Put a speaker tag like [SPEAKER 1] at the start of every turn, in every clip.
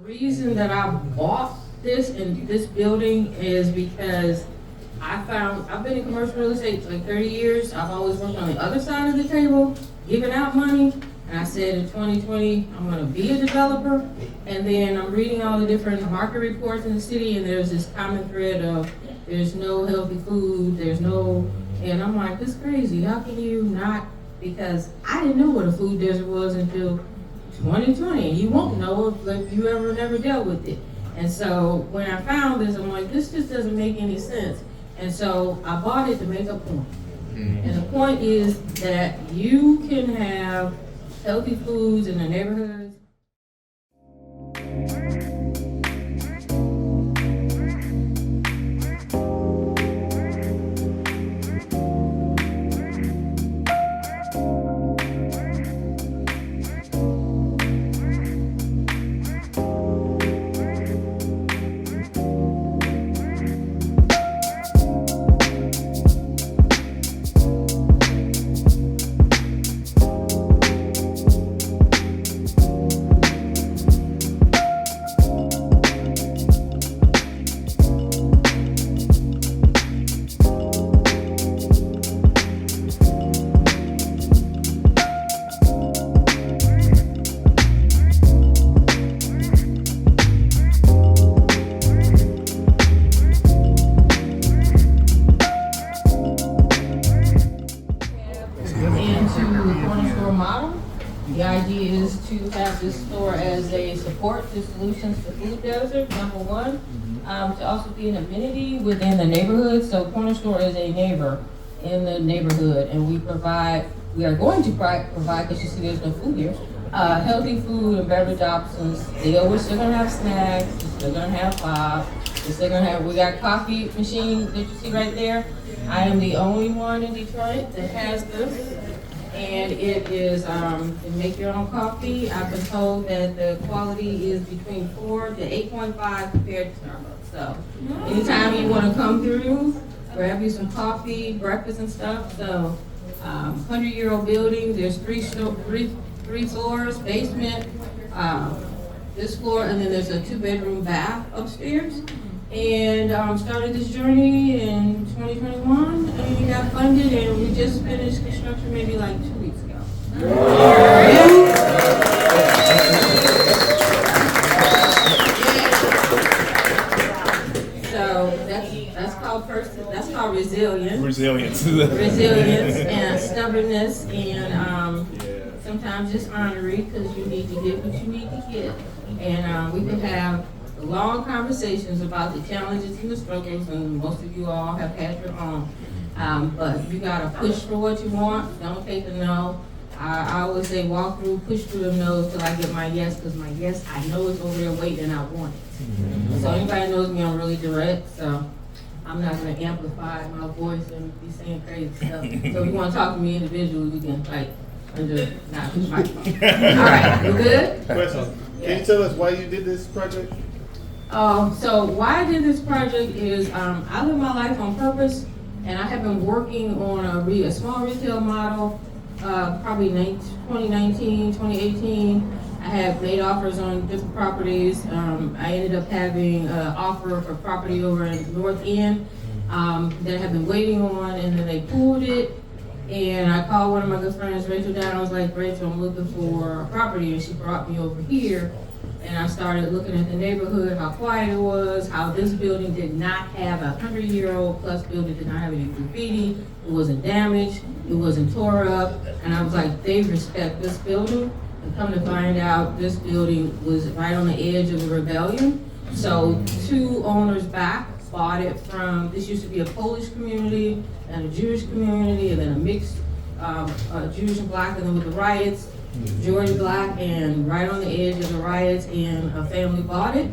[SPEAKER 1] reason that I bought this and this building is because I've been in commercial real estate for like 30 years. I've always worked on the other side of the table, giving out money. And I said in 2020, I'm gonna be a developer. And then I'm reading all the different market reports in the city, and there's this common thread of there's no healthy food, and I'm like, this is crazy. How can you not? Because I didn't know what a food desert was until 2020. And you won't know if you never dealt with it. And so when I found this, I'm like, this just doesn't make any sense. And so I bought it to make a point. And the point is that you can have healthy foods in the neighborhoods. The idea is to have this store as a support to solutions to food deserts, number one. To also be an amenity within the neighborhood. So KORNR STORE is a neighbor in the neighborhood, and we are going to provide, because you see there's no food here, healthy food and beverage options. We're still gonna have snacks, we're still gonna have pop, we got coffee machine that you see right there. I am the only one in Detroit that has this. And it is, you make your own coffee. I've been told that the quality is between 4 to 8.5 compared to Starbucks. So anytime you want to come through, grab you some coffee, breakfast and stuff. So 100-year-old building, there's three floors, basement, this floor, and then there's a 2-bedroom bath upstairs. And started this journey in 2021, and we got funded, and we just finished construction maybe like 2 weeks ago. So that's called resilience. Resilience and stubbornness, and sometimes just honorary, because you need to get what you need to get. And we can have long conversations about the challenges and the struggles, and most of you all have had your own. But you gotta push for what you want. Don't take a no. I always say walk through, push through the no's till I get my yes, because my yes, I know it's over there waiting and I want it. So anybody knows me, I'm really direct, so I'm not gonna amplify my voice and be saying crazy stuff. So if you wanna talk to me individually, we can not push my phone. All right, we good?
[SPEAKER 2] Question. Can you tell us why you did this project?
[SPEAKER 1] So why I did this project is I live my life on purpose, and I have been working on a small retail model probably 2019, 2018. I have made offers on different properties. I ended up having an offer for property over in North End that I have been waiting on, and then they pulled it. And I called one of my good friends, Rachel, down. I was like, Rachel, I'm looking for a property, and she brought me over here. And I started looking at the neighborhood, how quiet it was, how this building did not have a 100-year-old plus building, did not have any graffiti, it wasn't damaged, it wasn't tore up. And I was like, they respect this building. And come to find out, this building was right on the edge of the rebellion. So 2 owners back bought it from, this used to be a Polish community and a Jewish community, and then a mixed Jewish and Black, and then with the riots, Georgia Black, and right on the edge of the riots, and a family bought it,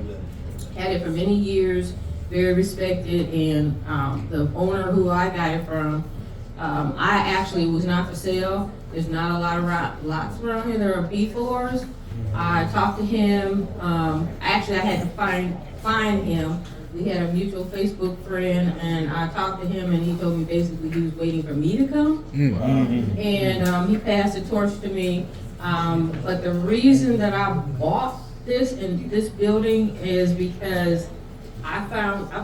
[SPEAKER 1] had it for many years, very respected, and the owner who I got it from, I actually was not for sale. There's not a lot of lots around here. There are B floors. I talked to him. Actually, I had to find him. We had a mutual Facebook friend, and I talked to him, and he told me basically he was waiting for me to come. And he passed the torch to me. But the reason that I bought this in this building is because I've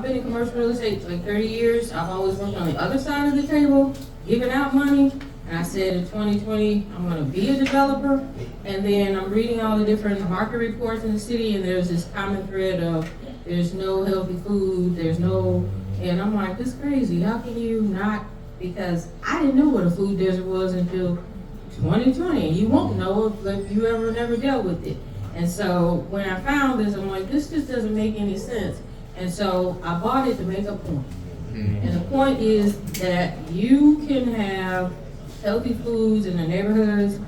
[SPEAKER 1] been in commercial real estate for like 30 years. I've always worked on the other side of the table, giving out money. And I said in 2020, I'm gonna be a developer. And then I'm reading all the different market reports in the city, and there's this common thread of there's no healthy food, and I'm like, this is crazy. How can you not? Because I didn't know what a food desert was until 2020, and you won't know if you ever never dealt with it. And so when I found this, I'm like, this just doesn't make any sense. And so I bought it to make a point. And the point is that you can have healthy foods in the neighborhoods,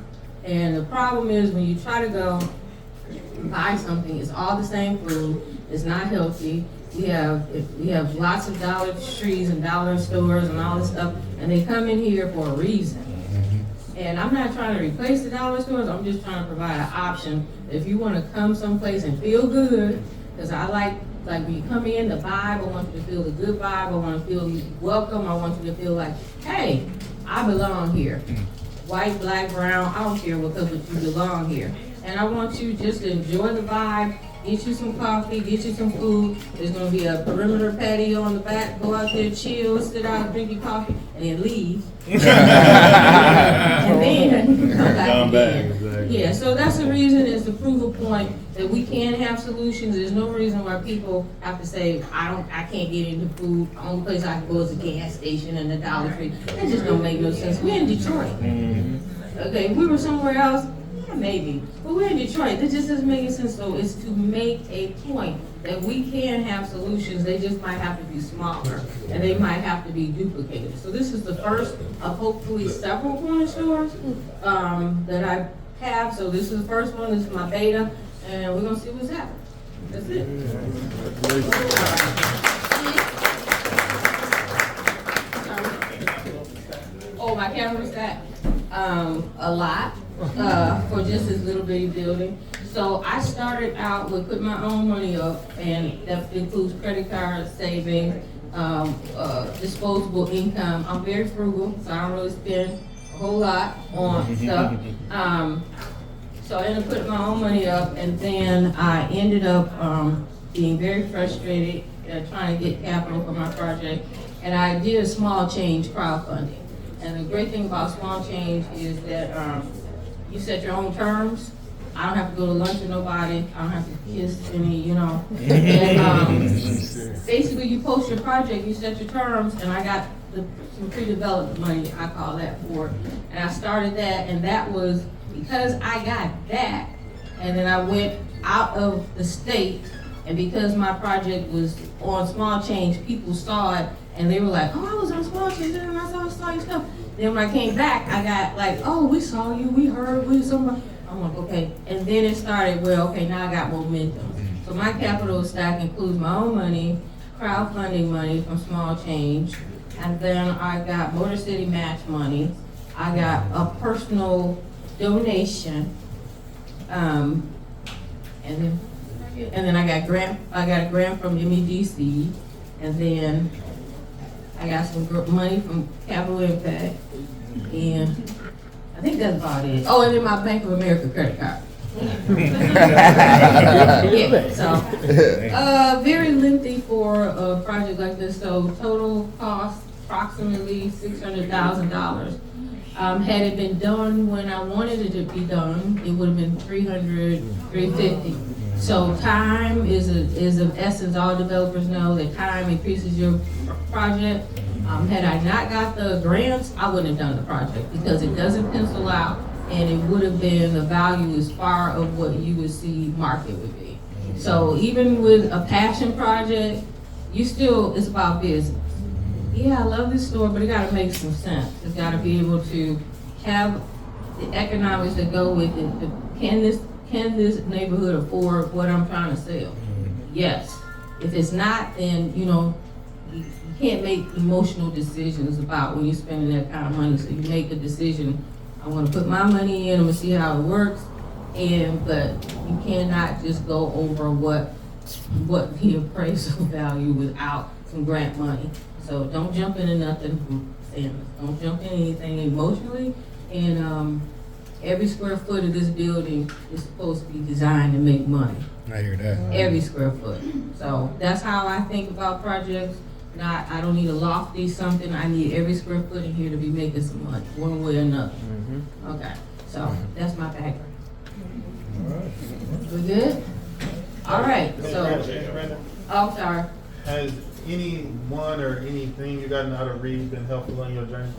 [SPEAKER 1] and the problem is when you try to go buy something, it's all the same food, it's not healthy. We have lots of Dollar Trees and dollar stores and all this stuff, and they come in here for a reason. And I'm not trying to replace the dollar stores, I'm just trying to provide an option. If you want to come someplace and feel good, because I like when you come in, the vibe, I want you to feel the good vibe, I want to feel welcome, I want you to feel like, hey, I belong here. White, black, brown, I don't care what color, you belong here. And I want you just to enjoy the vibe, get you some coffee, get you some food. There's gonna be a perimeter patio on the back, go out there, chill, sit out, drink your coffee, and then leave. And then come back again. Exactly. Yeah, so that's the reason, is to prove a point that we can have solutions. There's no reason why people have to say, I can't get into food. The only place I can go is a gas station and the Dollar Tree. That just don't make no sense. We're in Detroit. Okay, if we were somewhere else, yeah, maybe. But we're in Detroit. That just doesn't make any sense. So it's to make a point that we can have solutions. They just might have to be smaller, and they might have to be duplicated. So this is the first of hopefully several corner stores that I have. So this is the first one. This is my beta, and we're gonna see what's happening. That's it. Oh, my camera stack. A lot for just this little bitty building. So I started out with putting my own money up, and that includes credit cards, savings, disposable income. I'm very frugal, so I don't really spend a whole lot on stuff. So I ended up putting my own money up, and then I ended up being very frustrated trying to get capital for my project, and I did a small change crowdfunding. And the great thing about small change is that you set your own terms. I don't have to go to lunch with nobody. I don't have to kiss any, And basically, you post your project, you set your terms, and I got some pre-developed money, I call that, for it. And I started that, and that was because I got that, and then I went out of the state, and because my project was on small change, people saw it, and they were like, oh, I was on small change, and I saw your stuff. Then when I came back, I got like, oh, we saw you, we heard, somebody. I'm like, okay. And then it started, well, okay, now I got momentum. So my capital stack includes my own money, crowdfunding money from small change, and then I got Motor City match money. I got a personal donation, and then I got a grant from MEDC, and then I got some money from Capital Impact, and I think that's about it. Oh, and then my Bank of America credit card. Yeah, so very lengthy for a project like this. So total cost approximately $600,000. Had it been done when I wanted it to be done, it would have been $350. So time is of essence. All developers know that time increases your project. Had I not got the grants, I wouldn't have done the project because it doesn't pencil out, and it would have been, the value is far of what you would see market would be. So even with a passion project, it's about business. Yeah, I love this store, but it gotta make some sense. It's gotta be able to have the economics that go with it. Can this neighborhood afford what I'm trying to sell? Yes. If it's not, then you can't make emotional decisions about when you're spending that kind of money. So you make a decision, I'm gonna put my money in, I'm gonna see how it works, but you cannot just go over what the appraisal value without some grant money. So don't jump into nothing from saying, don't jump in anything emotionally, and every square foot of this building is supposed to be designed to make money.
[SPEAKER 3] I hear that.
[SPEAKER 1] Every square foot. So that's how I think about projects. I don't need a lofty something. I need every square foot in here to be making some money, one way or another. Okay, so that's my background. We good? All right, so, oh, sorry.
[SPEAKER 2] Has anyone or anything you gotten out of Reed been helpful on your journey?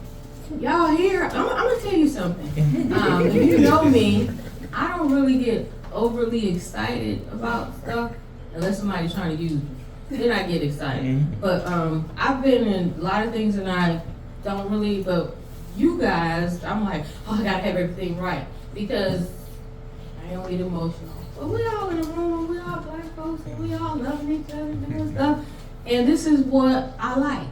[SPEAKER 1] Y'all here, I'm gonna tell you something. If you know me, I don't really get overly excited about stuff unless somebody's trying to use me. Then I get excited. But I've been in a lot of things and I don't really, but you guys, I'm like, oh, I gotta have everything right. Because I don't get emotional. But we all in a room, we all black folks, and we all loving each other, doing stuff. And this is what I like.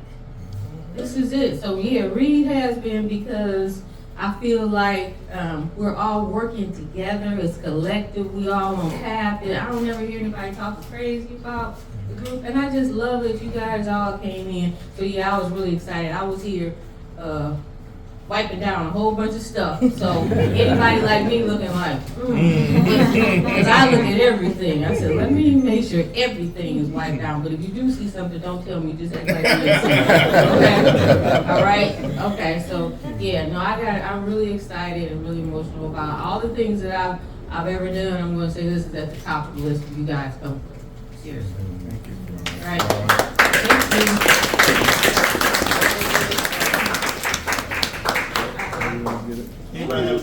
[SPEAKER 1] This is it. So yeah, Reed has been because I feel like we're all working together. It's collective. We all on path. And I don't ever hear anybody talking crazy about the group. And I just love that you guys all came in. So yeah, I was really excited. I was here wiping down a whole bunch of stuff. So anybody like me looking like, because I look at everything. I said, let me make sure everything is wiped down. But if you do see something, don't tell me. Just act like you didn't see it. Okay? All right? Okay, so yeah, no, I'm really excited and really emotional about all the things that I've ever done. I'm going to say this is at the top of the list if you guys come through. Seriously.
[SPEAKER 3] Thank you.
[SPEAKER 1] All right. Thank you.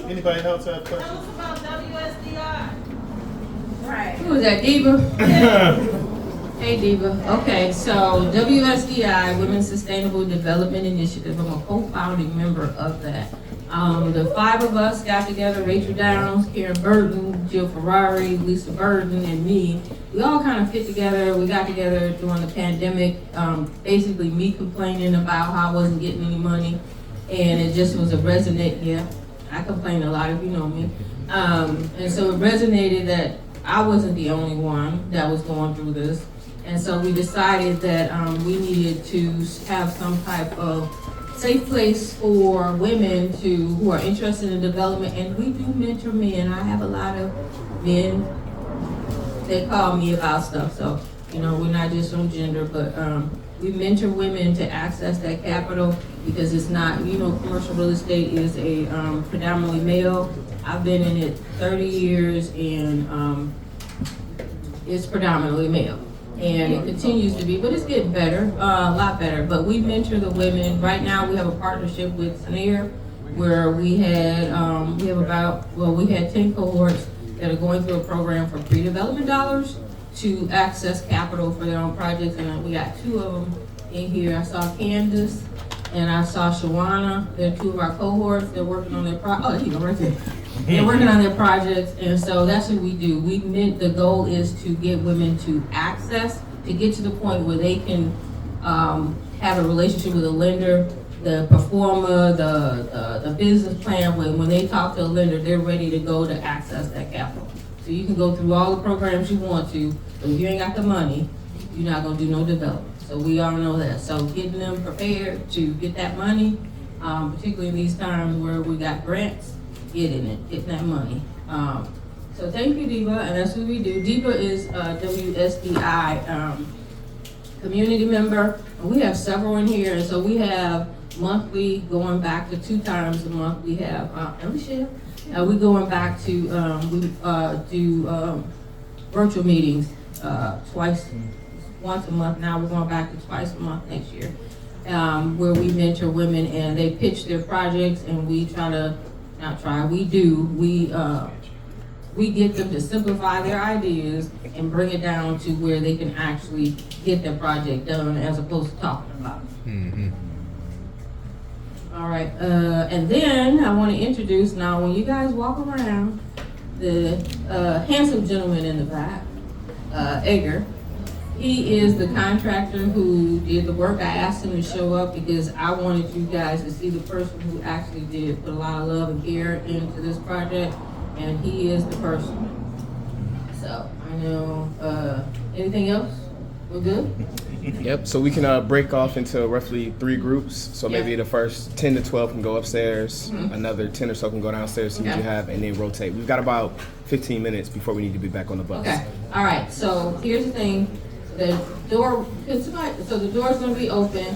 [SPEAKER 2] Anybody else have questions?
[SPEAKER 4] Tell us about WSDI.
[SPEAKER 1] Right. Who was that, Diva? Hey, Diva. Okay, so WSDI, Women's Sustainable Development Initiative, I'm a co-founding member of that. The five of us got together, Rachel Downs, Karen Burton, Jill Ferrari, Lisa Burton, and me. We all kind of fit together. We got together during the pandemic, basically me complaining about how I wasn't getting any money. And it just was a resonate, yeah, I complain a lot if you know me. And so it resonated that I wasn't the only one that was going through this. And so we decided that we needed to have some type of safe place for women who are interested in development. And we do mentor men. I have a lot of men that call me about stuff. So, you know, we're not just on gender, but we mentor women to access that capital because it's not, you know, commercial real estate is a predominantly male. I've been in it 30 years and it's predominantly male. And it continues to be, but it's getting better, a lot better. But we mentor the women. Right now we have a partnership with SNARE where we had, we had 10 cohorts that are going through a program for pre-development dollars to access capital for their own projects. And we got 2 of them in here. I saw Candace and I saw Shawana. They're 2 of our cohorts. They're working on their right there. They're working on their projects, and so that's what we do. The goal is to get women to access, to get to the point where they can have a relationship with a lender, the performer, the business plan. When they talk to a lender, they're ready to go to access that capital. So you can go through all the programs you want to, but if you ain't got the money, you're not gonna do no development. So we all know that. So getting them prepared to get that money, particularly in these times where we got grants, getting that money. So thank you, Diva, and that's what we do. Diva is a WSDI community member. And we have several in here, and so we have monthly, going back to 2 times a month. We have, we going back to, we do virtual meetings once a month. Now we're going back to twice a month next year, where we mentor women and they pitch their projects and we we get them to simplify their ideas and bring it down to where they can actually get their project done as opposed to talking about it.
[SPEAKER 3] Mm-hmm.
[SPEAKER 1] All right, and then I want to introduce now, when you guys walk around, the handsome gentleman in the back, Edgar. He is the contractor who did the work. I asked him to show up because I wanted you guys to see the person who actually did put a lot of love and care into this project, and he is the person. So I know, anything else? We're good?
[SPEAKER 3] Yep. So we can break off into roughly 3 groups. So maybe
[SPEAKER 1] Yeah.
[SPEAKER 3] the first 10 to 12 can go upstairs. Another 10 or so can go downstairs, see what
[SPEAKER 1] Okay.
[SPEAKER 3] you have, and then rotate. We've got about 15 minutes before we need to be back on the bus.
[SPEAKER 1] Okay, all right, so here's the thing, the door, so the door's gonna be open.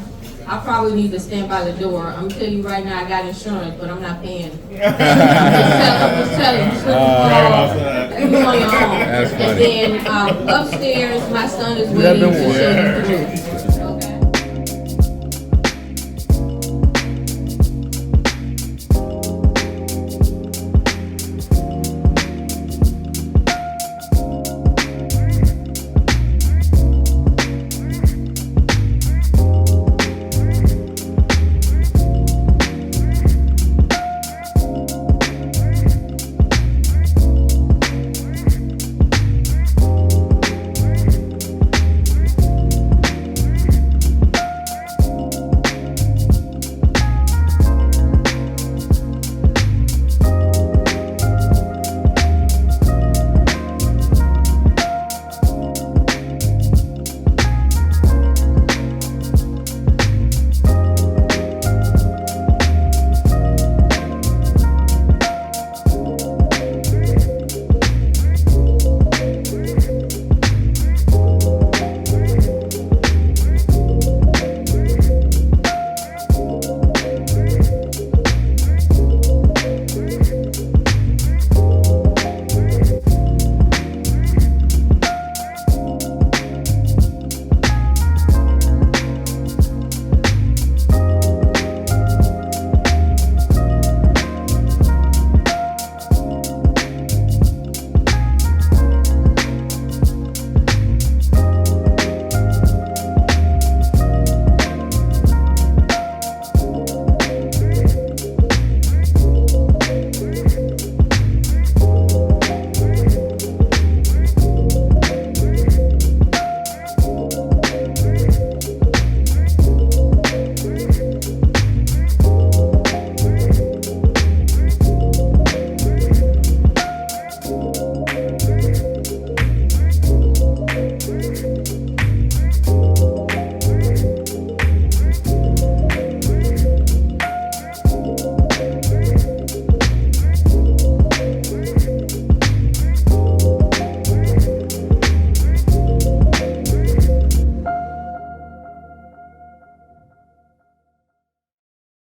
[SPEAKER 1] I probably need to stand by the door. I'm gonna tell you right now, I got insurance, but I'm not paying. I'm just telling you, you on your own.
[SPEAKER 3] That's funny.
[SPEAKER 1] And then, upstairs, my son is
[SPEAKER 3] You have
[SPEAKER 1] waiting
[SPEAKER 3] been
[SPEAKER 1] to show you through.